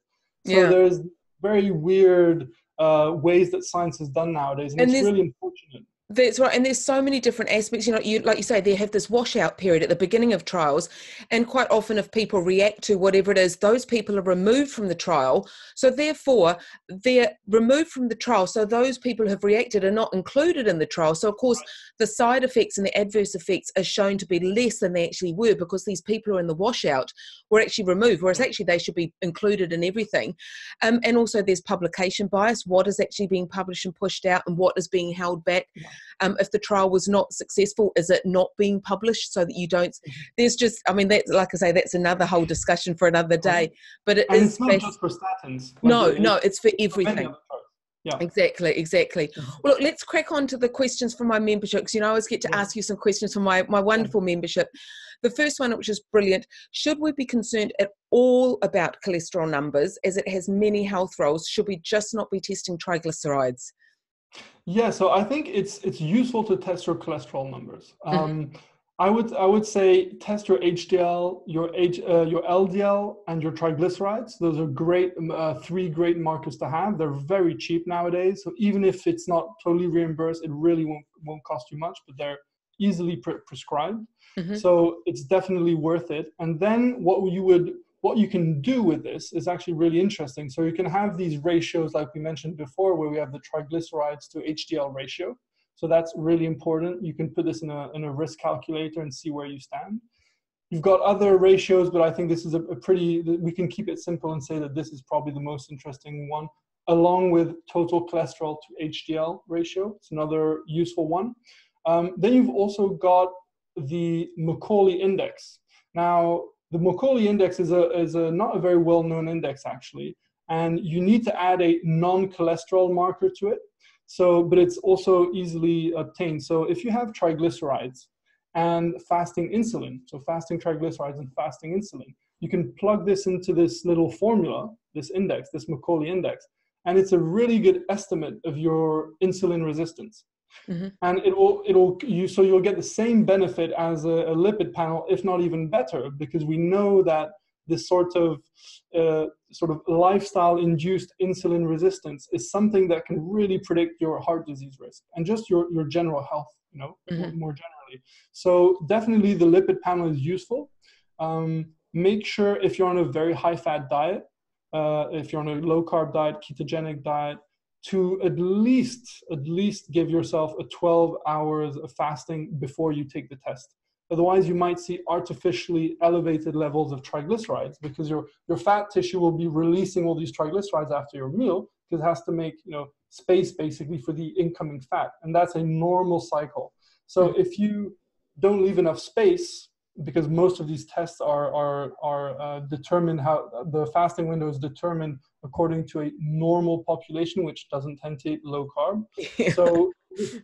So there's very weird ways that science is done nowadays, and it's really unfortunate. That's right. And there's so many different aspects, like you say, they have this washout period at the beginning of trials. And quite often if people react to whatever it is, those people are removed from the trial. So therefore they're removed from the trial. So those people who have reacted are not included in the trial. So of course the side effects and the adverse effects are shown to be less than they actually were, because these people who are in the washout were actually removed, whereas actually they should be included in everything. And also there's publication bias. What is actually being published and pushed out and what is being held back? If the trial was not successful, is it not being published so that you don't? There's just, that's, like I say, that's another whole discussion for another day. But it's not just for statins. No, it's for everything. Yeah, exactly. Well, look, let's crack on to the questions from my membership, because I always get to ask you some questions from my wonderful membership. The first one, which is brilliant: should we be concerned at all about cholesterol numbers, as it has many health roles? Should we just not be testing triglycerides? Yeah, so I think it's useful to test your cholesterol numbers. I would say test your HDL, your LDL, and your triglycerides. Those are great, 3 great markers to have. They're very cheap nowadays, so even if it's not totally reimbursed, it really won't cost you much. But they're easily prescribed, so it's definitely worth it. And then what you can do with this is actually really interesting. So you can have these ratios like we mentioned before, where we have the triglycerides to HDL ratio. So that's really important. You can put this in a risk calculator and see where you stand. You've got other ratios, but I think this is we can keep it simple and say that this is probably the most interesting one, along with total cholesterol to HDL ratio. It's another useful one. Then you've also got the Macaulay index. Now, the Macaulay index is not a very well-known index, actually, and you need to add a non-cholesterol marker to it. So, but it's also easily obtained. So if you have triglycerides and fasting insulin, so fasting triglycerides and fasting insulin, you can plug this into this little formula, this index, this Macaulay index, and it's a really good estimate of your insulin resistance. And you'll get the same benefit as a lipid panel, if not even better, because we know that this sort of lifestyle-induced insulin resistance is something that can really predict your heart disease risk and just your general health, more generally. So definitely the lipid panel is useful. Make sure if you're on a very high-fat diet, if you're on a low-carb diet, ketogenic diet, to at least give yourself a 12 hours of fasting before you take the test. Otherwise, you might see artificially elevated levels of triglycerides because your fat tissue will be releasing all these triglycerides after your meal because it has to make, space basically for the incoming fat. And that's a normal cycle. So if you don't leave enough space, because most of these tests are determined, how the fasting window is determined according to a normal population, which doesn't tend to eat low carb. Yeah. So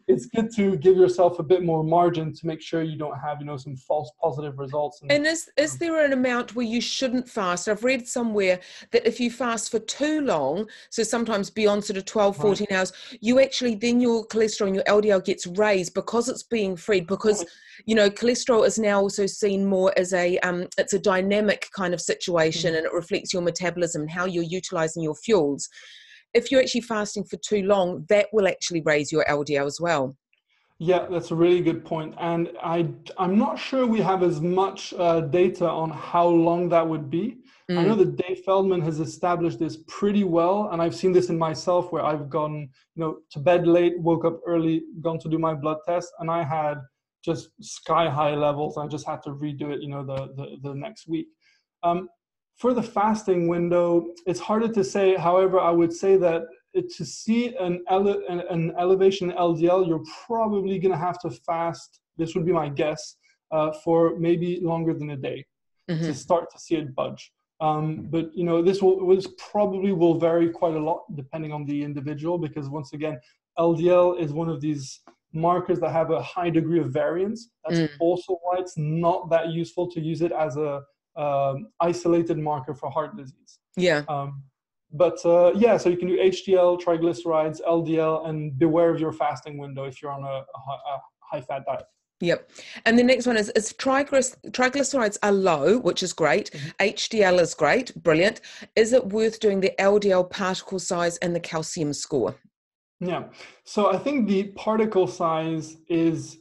it's good to give yourself a bit more margin to make sure you don't have, some false positive results. And is there an amount where you shouldn't fast? I've read somewhere that if you fast for too long, so sometimes beyond sort of 12, 14 hours, you actually, then your cholesterol and your LDL gets raised because it's being freed, because, cholesterol is now also seen more as it's a dynamic kind of situation, and it reflects your metabolism and how you're utilizing your fuels. If you're actually fasting for too long, that will actually raise your LDL as well. Yeah, that's a really good point. And I'm not sure we have as much data on how long that would be. I know that Dave Feldman has established this pretty well. And I've seen this in myself where I've gone, to bed late, woke up early, gone to do my blood test, and I had just sky high levels. I just had to redo it, the next week. For the fasting window, it's harder to say. However, I would say that to see an elevation in LDL, you're probably going to have to fast, this would be my guess, for maybe longer than a day to start to see it budge. But, this probably will vary quite a lot depending on the individual, because once again, LDL is one of these markers that have a high degree of variance. That's also why it's not that useful to use it as a isolated marker for heart disease. Yeah. So you can do HDL, triglycerides, LDL, and beware of your fasting window if you're on a high-fat diet. Yep. And the next one is triglycerides are low, which is great. HDL is great, brilliant. Is it worth doing the LDL particle size and the calcium score? Yeah. So I think the particle size is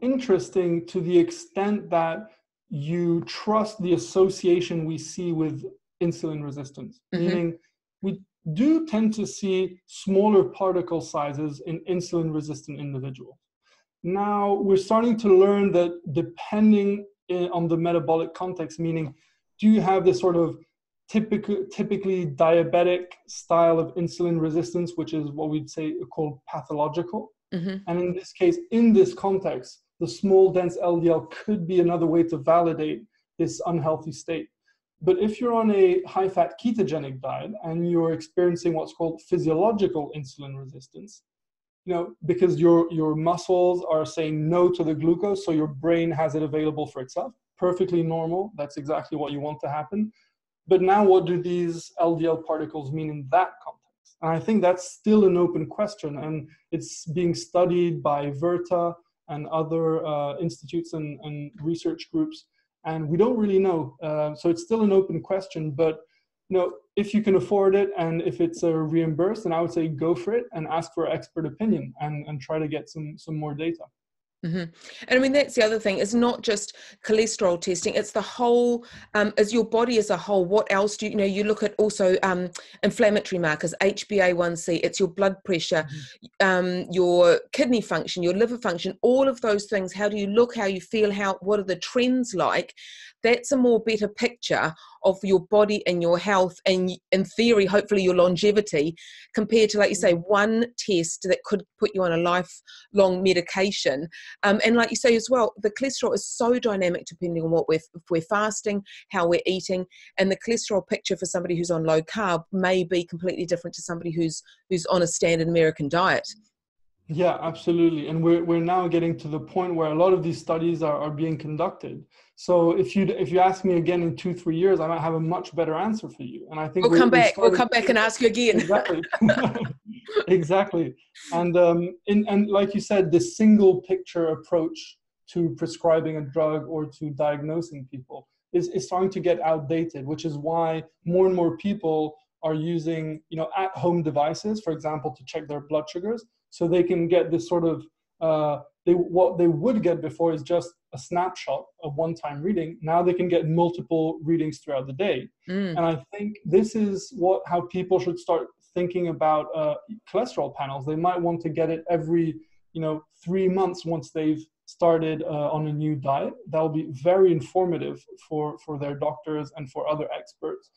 interesting to the extent that you trust the association we see with insulin resistance, meaning we do tend to see smaller particle sizes in insulin resistant individuals. Now we're starting to learn that depending on the metabolic context, meaning do you have this sort of typically diabetic style of insulin resistance, which is what we'd say called pathological. And in this case, in this context, the small dense LDL could be another way to validate this unhealthy state. But if you're on a high-fat ketogenic diet and you're experiencing what's called physiological insulin resistance, because your muscles are saying no to the glucose, so your brain has it available for itself, perfectly normal. That's exactly what you want to happen. But now what do these LDL particles mean in that context? And I think that's still an open question, and it's being studied by Virta and other institutes and research groups, and we don't really know. So it's still an open question, but if you can afford it and if it's reimbursed, then I would say go for it and ask for expert opinion and try to get some more data. And I mean, that's the other thing. It's not just cholesterol testing. It's the whole, as your body as a whole. What else do you look at also inflammatory markers, HbA1c, it's your blood pressure, your kidney function, your liver function, all of those things. How do you look, how you feel, what are the trends like? That's a more better picture of your body and your health and, in theory, hopefully your longevity, compared to, like you say, one test that could put you on a lifelong medication. And like you say as well, the cholesterol is so dynamic depending on if we're fasting, how we're eating, and the cholesterol picture for somebody who's on low carb may be completely different to somebody who's on a standard American diet. Yeah, absolutely. And we're now getting to the point where a lot of these studies are being conducted. So if you ask me again in 2-3 years, I might have a much better answer for you. And I think we'll come back and ask you again. Exactly. Exactly. And like you said, the single picture approach to prescribing a drug or to diagnosing people is starting to get outdated, which is why more and more people are using, at-home devices, for example, to check their blood sugars. So they can get this sort of, what they would get before is just a snapshot of one-time reading. Now they can get multiple readings throughout the day. And I think this is how people should start thinking about cholesterol panels. They might want to get it every, 3 months once they've started on a new diet. That will be very informative for their doctors and for other experts,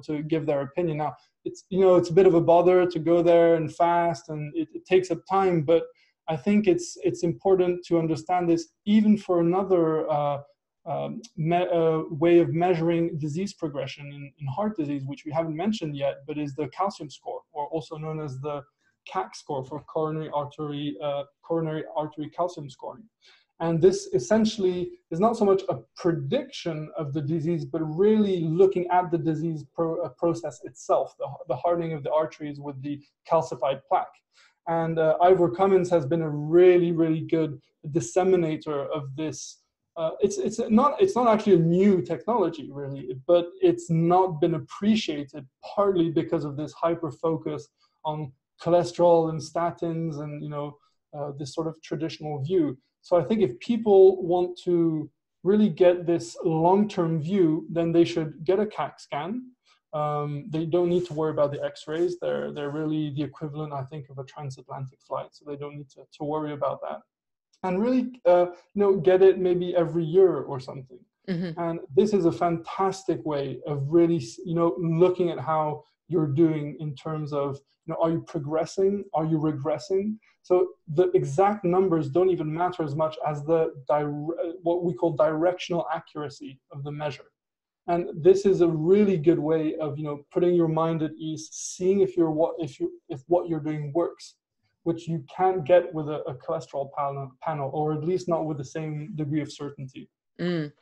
to give their opinion. Now, it's a bit of a bother to go there and fast, and it takes up time, but I think it's important to understand this even for another way of measuring disease progression in heart disease, which we haven't mentioned yet, but is the calcium score, or also known as the CAC score, for coronary artery calcium scoring. And this essentially is not so much a prediction of the disease, but really looking at the disease process itself, the hardening of the arteries with the calcified plaque. And Ivor Cummins has been a really, really good disseminator of this. It's not actually a new technology, really, but it's not been appreciated partly because of this hyper focus on cholesterol and statins and this sort of traditional view. So I think if people want to really get this long-term view, then they should get a CAC scan. They don't need to worry about the X-rays. They're really the equivalent, I think, of a transatlantic flight. So they don't need to worry about that. And really, get it maybe every year or something. Mm-hmm. And this is a fantastic way of really, looking at how you're doing in terms of, are you progressing? Are you regressing? So the exact numbers don't even matter as much as what we call directional accuracy of the measure. And this is a really good way of, putting your mind at ease, seeing if what you're doing works, which you can't get with a cholesterol panel, or at least not with the same degree of certainty. Mm.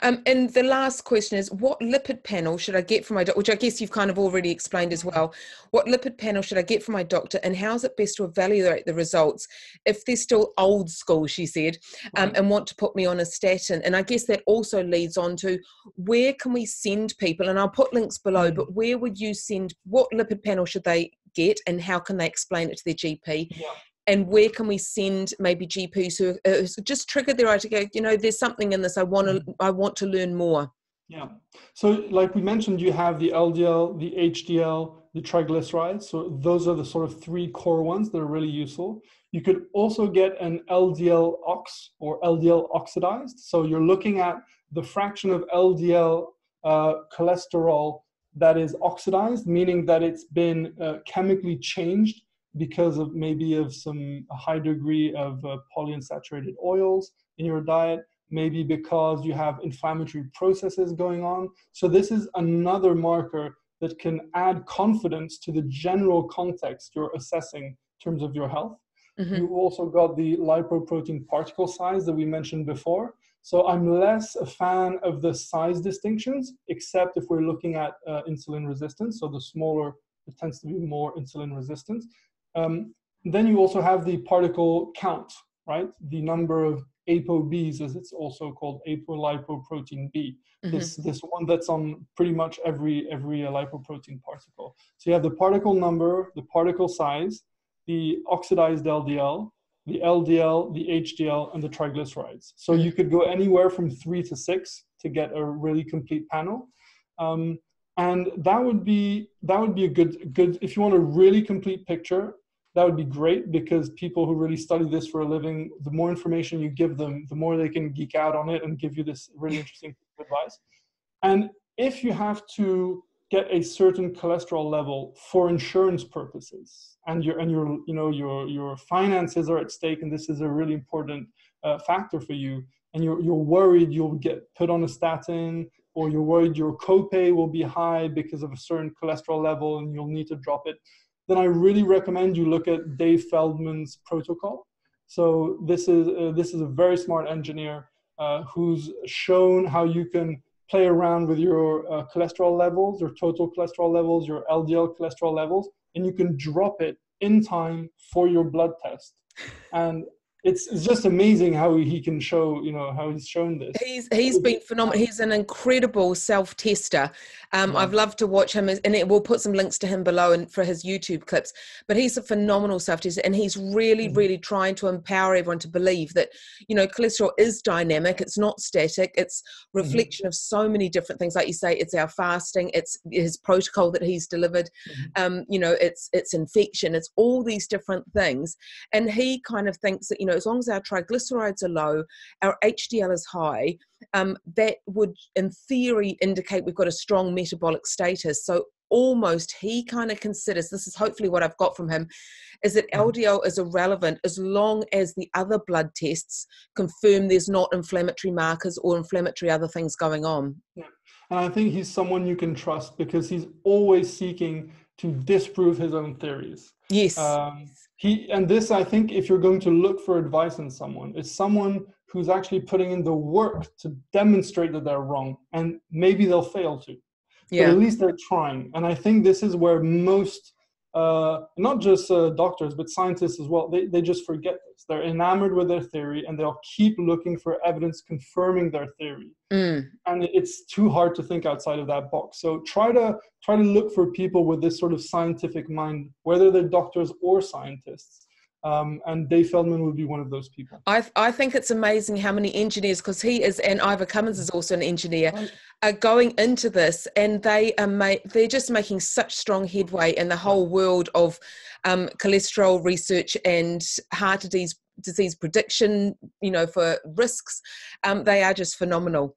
And the last question is, what lipid panel should I get from my doctor, which I guess you've kind of already explained as well. What lipid panel should I get from my doctor, and how is it best to evaluate the results if they're still old school, she said, and want to put me on a statin? And I guess that also leads on to, where can we send people? And I'll put links below, but where would you send, what lipid panel should they get, and how can they explain it to their GP? Yeah. And where can we send maybe GPs who just triggered their eye to go, there's something in this, I want to learn more? Yeah. So like we mentioned, you have the LDL, the HDL, the triglycerides. So those are the sort of three core ones that are really useful. You could also get an LDL ox, or LDL oxidized. So you're looking at the fraction of LDL cholesterol that is oxidized, meaning that it's been chemically changed because of some high degree of polyunsaturated oils in your diet, maybe because you have inflammatory processes going on. So this is another marker that can add confidence to the general context you're assessing in terms of your health. Mm-hmm. You also got the lipoprotein particle size that we mentioned before. So I'm less a fan of the size distinctions, except if we're looking at insulin resistance. So the smaller, it tends to be more insulin resistant. Then you also have the particle count, right? The number of ApoBs, as it's also called, apolipoprotein B. Mm-hmm. This one that's on pretty much every lipoprotein particle. So you have the particle number, the particle size, the oxidized LDL, the LDL, the HDL, and the triglycerides. So you could go anywhere from 3 to 6 to get a really complete panel. And that would be a good, if you want a really complete picture, that would be great, because people who really study this for a living, the more information you give them, the more they can geek out on it and give you this really interesting advice. And if you have to get a certain cholesterol level for insurance purposes, and your finances are at stake, and this is a really important factor for you, and you're worried you'll get put on a statin, or you're worried your copay will be high because of a certain cholesterol level and you'll need to drop it, then I really recommend you look at Dave Feldman's protocol. So this is a very smart engineer who's shown how you can play around with your cholesterol levels, your total cholesterol levels, your LDL cholesterol levels, and you can drop it in time for your blood test. And it's just amazing how he can show, how he's shown this. He's been phenomenal. He's an incredible self-tester. I've loved to watch him, and we'll put some links to him below and for his YouTube clips. But he's a phenomenal self-tester, and he's really, really trying to empower everyone to believe that, cholesterol is dynamic. It's not static. It's reflection of so many different things. Like you say, it's our fasting. It's his protocol that he's delivered. It's infection. It's all these different things. And he kind of thinks that, as long as our triglycerides are low, our HDL is high, that would, in theory, indicate we've got a strong metabolic status. So almost he kind of considers, this is hopefully what I've got from him, is that LDL is irrelevant as long as the other blood tests confirm there's not inflammatory markers or inflammatory other things going on. Yeah. And I think he's someone you can trust because he's always seeking to disprove his own theories. Yes. This, I think, if you're going to look for advice in someone, is someone who's actually putting in the work to demonstrate that they're wrong, and maybe they'll fail to, but at least they're trying. And I think this is where most, not just doctors, but scientists as well, they just forget this. They're enamored with their theory, and they'll keep looking for evidence confirming their theory. And it's too hard to think outside of that box. So try to look for people with this sort of scientific mind, whether they're doctors or scientists. And Dave Feldman would be one of those people. I think it's amazing how many engineers, because he is, and Ivor Cummins is also an engineer, are going into this, and they're just making such strong headway in the whole world of cholesterol research and heart disease prediction, for risks. They are just phenomenal.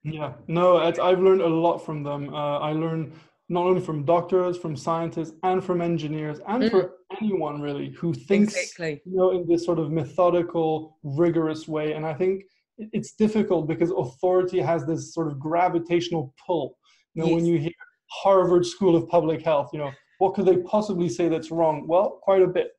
Yeah, no, I've learned a lot from them. I learned not only from doctors, from scientists, and from engineers, and for anyone really who thinks, in this sort of methodical, rigorous way. And I think it's difficult because authority has this sort of gravitational pull. When you hear Harvard School of Public Health, what could they possibly say that's wrong? Well, quite a bit.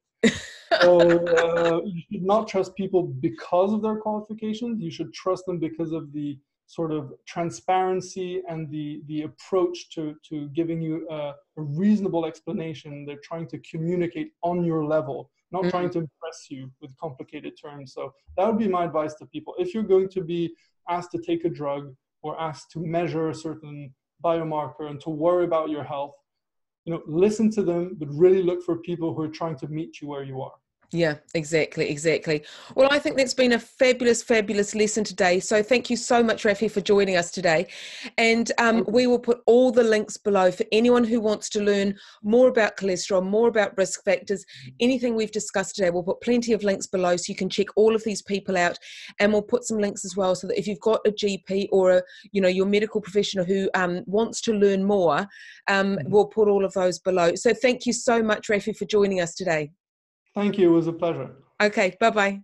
So you should not trust people because of their qualifications. You should trust them because of the sort of transparency and the approach to giving you a reasonable explanation. They're trying to communicate on your level, not trying to impress you with complicated terms. So that would be my advice to people. If you're going to be asked to take a drug or asked to measure a certain biomarker and to worry about your health, listen to them, but really look for people who are trying to meet you where you are. Yeah, exactly. Well, I think that's been a fabulous lesson today. So thank you so much, Raphi, for joining us today. And we will put all the links below for anyone who wants to learn more about cholesterol, more about risk factors, anything we've discussed today. We'll put plenty of links below so you can check all of these people out. And we'll put some links as well so that if you've got a GP or your medical professional who wants to learn more, we'll put all of those below. So thank you so much, Raphi, for joining us today. Thank you. It was a pleasure. Okay. Bye-bye.